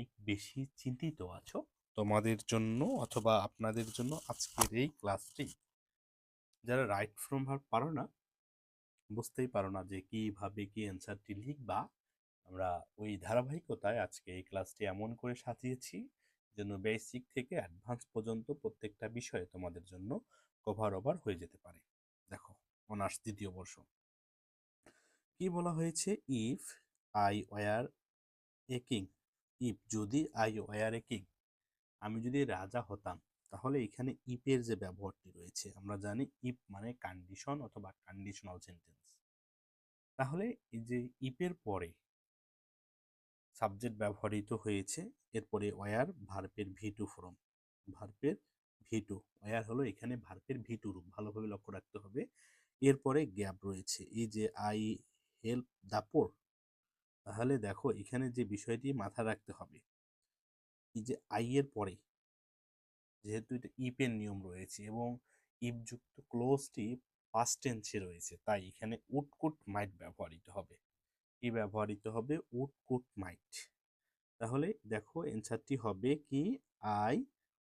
অনেক বেশি চিন্তিত আছো, তোমাদের জন্য অথবা আপনাদের জন্য আজকের এই ক্লাসটি। যারা রাইট ফ্রম ভার্ব পারো না, বুঝতেই পারো না যে কিভাবে কি অ্যান্সারটি লিখবা, আমরা ওই ধারাবাহিকতায় আজকে এই ক্লাসটি এমন করে সাজিয়েছি যেন বেসিক থেকে অ্যাডভান্স পর্যন্ত প্রত্যেকটা বিষয়ে তোমাদের জন্য কভার ওভার হয়ে যেতে পারে। দেখো, অনার্স দ্বিতীয় বর্ষ কি বলা হয়েছে, if I were a king. If যদি আই ওয়ার এ কিং, আমি যদি রাজা হতাম, তাহলে এখানে ইফের যে ব্যবহারটি রয়েছে, আমরা জানি ইফ মানে কন্ডিশন অথবা কন্ডিশনাল সেন্টেন্স। তাহলে এই যে ইফের পরে সাবজেক্ট ব্যবহৃত হয়েছে, এরপরে ওয়ার ভার্বের ভি টু ফর্ম, ভার্বের ভি টু, ওয়ার হলো এখানে ভার্বের ভি টু রূপ, ভালোভাবে লক্ষ্য রাখতে হবে। এরপরে গ্যাপ রয়েছে, এই যে আই হেল্প দা পোর, তাহলে দেখো এখানে যে বিষয়টি মাথায় রাখতে হবে, এই যে আই এর পরে যেহেতু এটা ইপের নিয়ম রয়েছে এবং ইপ যুক্ত ক্লোজটি পাস্ট টেন্সে রয়েছে, তাই এখানে উড কুড মাইট ব্যবহৃত হবে। কি ব্যবহৃত হবে? Would could might. তাহলে দেখো অ্যান্সারটি হবে কি আই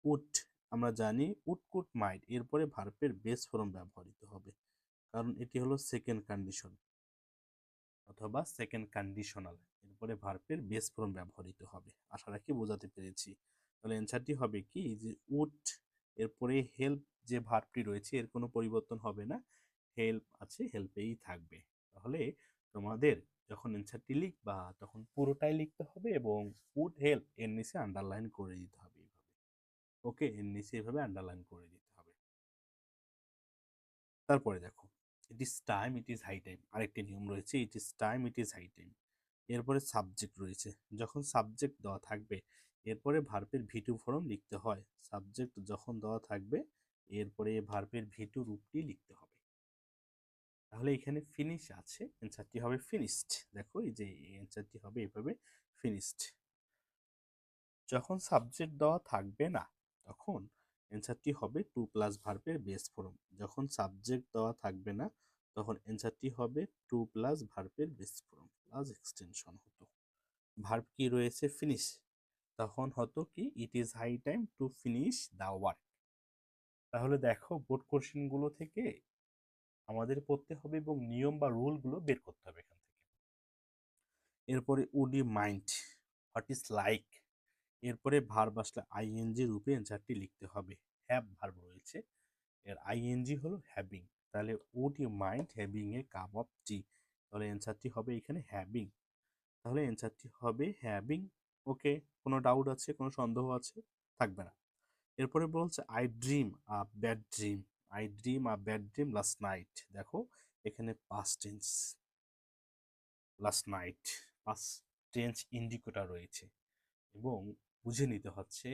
উড। আমরা জানি উড কুড মাইট, এরপরে ভার্বের বেস ফর্ম ব্যবহৃত হবে, কারণ এটি হলো সেকেন্ড কন্ডিশন অথবা সেকেন্ড কন্ডিশনাল, এরপরে ভার্বের বেস ফর্ম ব্যবহৃত হবে। আশা রাখি বোঝাতে পেরেছি। তাহলে অ্যান্সারটি হবে কি যে উড, এরপরে হেল্প যে ভার্বটি রয়েছে এর কোনো পরিবর্তন হবে না, হেল্প আছে, হেল্পেই থাকবে। তাহলে তোমাদের যখন অ্যান্সারটি লিখবা তখন পুরোটাই লিখতে হবে এবং উড হেল্প এর নিচে আন্ডারলাইন করে দিতে হবে এইভাবে। ওকে, এর নিচে এভাবে আন্ডারলাইন করে দিতে হবে। তারপরে দেখো, it is time, it is high time, আরেকটি নিয়ম রয়েছে, it is time, it is high time. এরপরে সাবজেক্ট রয়েছে, যখন সাবজেক্ট দেওয়া থাকবে এরপরে ভার্বের ভিটু ফর্ম লিখতে হয়। সাবজেক্ট যখন দেওয়া থাকবে এরপরে ভার্বের ভিটু রূপটি লিখতে হবে। তাহলে এখানে ফিনিশ আছে, অ্যান্সারটি হবে ফিনিশড। দেখো এই যে অ্যান্সারটি হবে এভাবে ফিনিশড। যখন সাবজেক্ট দেওয়া থাকবে না তখন অ্যান্সারটি হবে টু প্লাস ভার্বের বেস ফর্ম। যখন সাবজেক্ট দেওয়া থাকবে না তখন অ্যান্সারটি হবে টু প্লাস ভার্বের বেস ফর্ম প্লাস এক্সটেনশন হতো। ভার্ব কি রয়েছে? ফিনিশ, তখন হতো কি it is high time to finish the work. তাহলে দেখো বোর্ড কোশ্চেনগুলো থেকে আমাদের পড়তে হবে এবং নিয়ম বা রুলগুলো বের করতে হবে এখান থেকে। এরপরে would you mind, what is like, এরপরে ভার্ব আসলে আইএনজি রূপে অ্যান্সারটি লিখতে হবে। হ্যাভ ভার্ব রয়েছে, এর আইএনজি হলো হ্যাভিং, তাহলে would you mind having a cup of tea, তাহলে অ্যান্সারটি হবে এখানে হ্যাভিং। তাহলে অ্যান্সারটি হবে হ্যাভিং। ওকে, কোনো ডাউট আছে, কোনো সন্দেহ আছে? থাকবে না। এরপরে বলছে I dream a bad dream, I dream a bad dream last night. দেখো এখানে past tense, last night past tense indicator রয়েছে এবং বুঝে নিতে হচ্ছে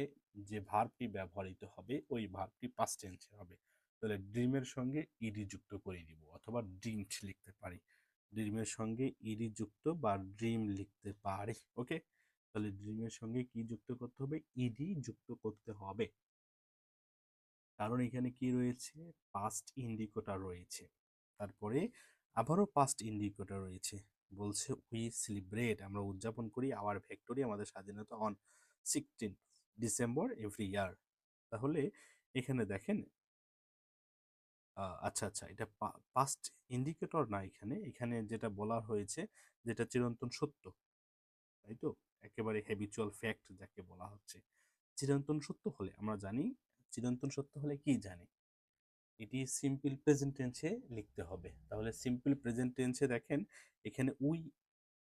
যে ভার্বটি ব্যবহৃত হবে ওই ভার্বটি পাস্ট টেন্সে হবে। তাহলে ড্রিমের সঙ্গে ইডি যুক্ত করে দিব অথবা ড্রিমড লিখতে পারি, ড্রিমের সঙ্গে ইডি যুক্ত বা ড্রিম লিখতে পারি। ওকে, তাহলে ড্রিমের সঙ্গে কি যুক্ত করতে হবে? ইডি যুক্ত করতে হবে, কারণ এখানে কি রয়েছে? পাস্ট ইন্ডিকেটর রয়েছে। তারপরে আবারও পাস্ট ইন্ডিকেটর রয়েছে, বলছে উই সেলিব্রেট, আমরা উদযাপন করি আওয়ার ভিক্টোরি, আমাদের স্বাধীনতা, অন 16 ডিসেম্বর এভরি ইয়ার। তাহলে এখানে দেখেন, আচ্ছা আচ্ছা, এটা পাস্ট ইন্ডিকেটর না, এখানে এখানে যেটা বলা হয়েছে যেটা চিরন্তন সত্য, তাই তো, একেবারে হ্যাবিচুয়াল ফ্যাক্ট যাকে বলা হচ্ছে। চিরন্তন সত্য হলে আমরা জানি, চিরন্তন সত্য হলে কি জানি, এটি সিম্পল প্রেজেন্ট টেন্সে লিখতে হবে। তাহলে সিম্পল প্রেজেন্ট টেন্সে দেখেন এখানে উই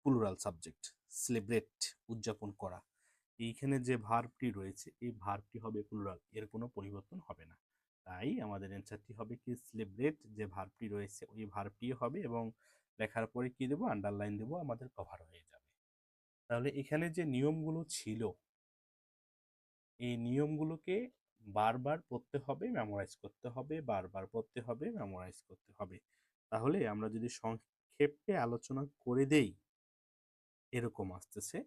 প্লুরাল সাবজেক্ট, সেলিব্রেট উদযাপন করা, এইখানে যে ভার্বটি রয়েছে এই ভার্বটি হবে প্লুরাল, এর কোনো পরিবর্তন হবে না। তাই আমাদের অ্যান্সারটি হবে কি সেলিব্রেট, যে ভার্বটি রয়েছে ওই ভার্বটি হবে এবং লেখার পরে কি দেবো? আন্ডারলাইন দেবো, আমাদের কভার হয়ে যাবে। তাহলে এখানে যে নিয়মগুলো ছিল এই নিয়মগুলোকে বারবার পড়তে হবে, মেমোরাইজ করতে হবে, বারবার পড়তে হবে, মেমোরাইজ করতে হবে। তাহলে আমরা যদি সংক্ষেপে আলোচনা করে দেই, এরকম আসতেছে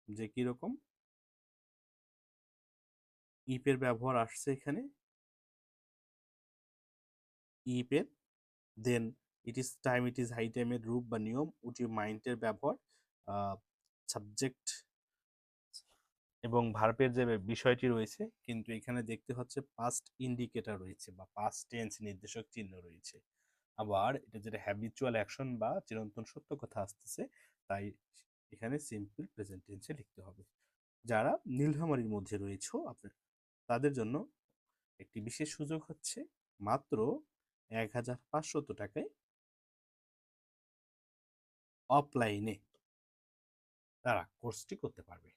যে কিরকম ইপের ব্যবহার আসছে এখানে, ইপের, then it is time, it is high টাইমের রূপ বা নিয়ম, উড ইউ মাইন্ডের ব্যবহার, সাবজেক্ট এবং ভার্বের যে বিষয়টি রয়েছে কিন্তু এখানে দেখতে হচ্ছে পাস্ট ইন্ডিকেটর রয়েছে বা পাস্ট টেন্স নির্দেশক চিহ্ন রয়েছে। আবার এটা যেটা হ্যাবিচুয়াল অ্যাকশন বা চিরন্তন সত্য কথা আসতেছে, তাই এখানে সিম্পল প্রেজেন্ট টেন্সে লিখতে হবে। যারা নীলফামারীর মধ্যে রয়েছে আপনার তাদের জন্য একটি বিশেষ সুযোগ হচ্ছে মাত্র ১,৫০০ টাকায় অফলাইনে তারা কোর্সটি করতে পারবে।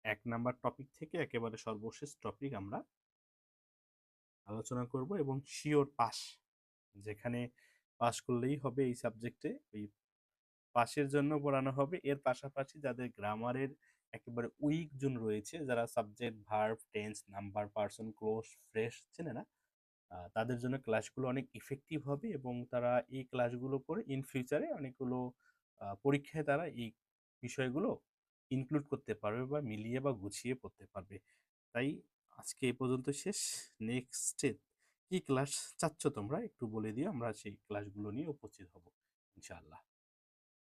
১ নাম্বার টপিক থেকে একেবারে সর্বশেষ টপিক আমরা আলোচনা করব এবং শিওর পাস, যেখানে পাস করলেই হবে এই সাবজেক্টে, ওই পাসের জন্য পড়ানো হবে। এর পাশাপাশি যাদের গ্রামারের একেবারে উইক জোন রয়েছে, যারা subject, verb, tense, number, person, close, fresh চেনে না, তাদের জন্য ক্লাসগুলো অনেক ইফেক্টিভ হবে এবং তারা এই ক্লাসগুলো করে ইন ফিউচারে অনেকগুলো পরীক্ষায় তারা এই বিষয়গুলো ইনক্লুড করতে পারবে বা মিলিয়ে বা গুছিয়ে পড়তে পারবে। তাই আজকে এই পর্যন্ত শেষ। নেক্সটে কি ক্লাস চাচ্ছ তোমরা একটু বলে দিও, আমরা সেই ক্লাসগুলো নিয়ে উপস্থিত হব ইনশাআল্লাহ।